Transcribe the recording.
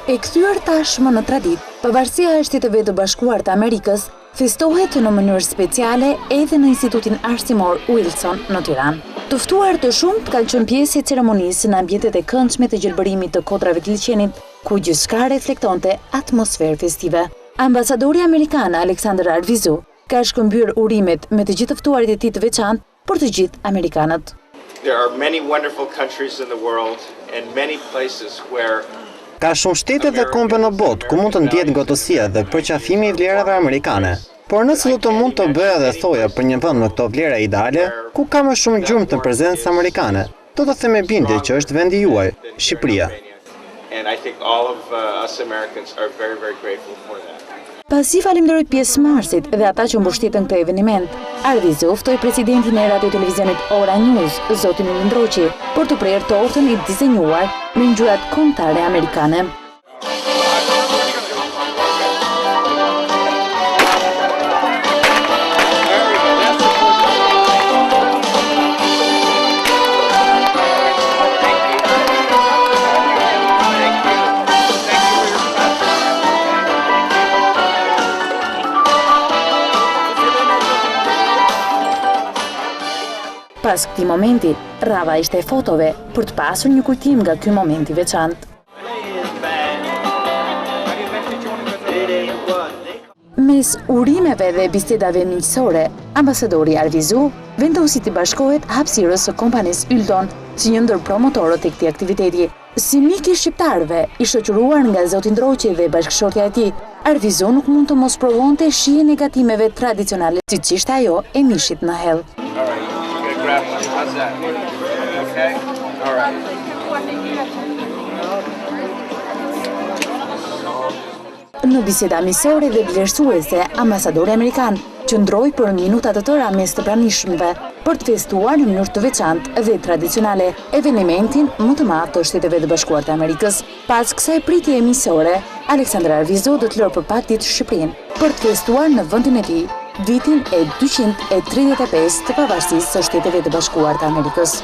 E kthyer tashmë në traditë, pavarësia e Shteteve të Bashkuara të Amerikës festohet në mënyrë speciale edhe në Institutin Arsimor Wilson në Tiranë. Të ftuar të shumt kanë qenë pjesë e ceremonisë në ambientet e këndshme të gjelbërimit të kodrave të liçenit, ku gjithçka reflektonte atmosferë festive. Ambasadori amerikan Alexander Arvizu ka shkëmbyer urimet me të gjithë ftuarit e tij të veçantë për të gjithë amerikanët. There are many wonderful countries in the world and many places where Ka shumë shtete dhe kombe në botë ku mund të ndjetë ngotësia dhe përqafimi i vlerave amerikane. Por nëse do të mund të bëja dhe thoja për një vend me këto vlera ideale, ku ka më shumë gjurmë të prezencës amerikane, do të them me bindje që është vendi juaj, Shqipëria. And I think all of us Americans are very, very grateful for that. Pasi falenderoi pjesëmarrësit dhe ata që mbështetën këtë eveniment, Arvizu ftoi presidentin e radio televizionit Ora News, zotin Lindroqi, për të prerë tortën i dizenjuar me ngjyrat kombëtare amerikane. Pas këtij momenti, rradha ishte e fotove për të pasur një kujtim nga ky moment i veçantë. Mes urimeve dhe bisedave miqësore, ambasadori Arvizu vendosi të bashkohet hapësirës së kompanisë Yldon si një ndër promotorët e këtij aktiviteti. Si mik i shqiptarëve, i shoqëruar nga zoti Ndroqi dhe bashkëshortja e tij, Arvizu nuk mund të mos provonte shije negatimeve tradicionale, siç ishte ajo e mishit në hell. Grab one. How's that? Okay? All right. Në biseda miqësore dhe vlerësuese, ambasadori amerikan qëndroi për minuta të tëra mes të pranishmëve për të festuar në mënyrë të veçantë dhe tradicionale evenimentin më të madh të Shteteve të Bashkuara të Amerikës. Pas kësaj pritje miqësore, Alexander Arvizu do të lërë për pak ditë Shqipërinë për të festuar në vendin e tij vitin e 235 të pavarësisë së Shteteve të Bashkuara të Amerikës.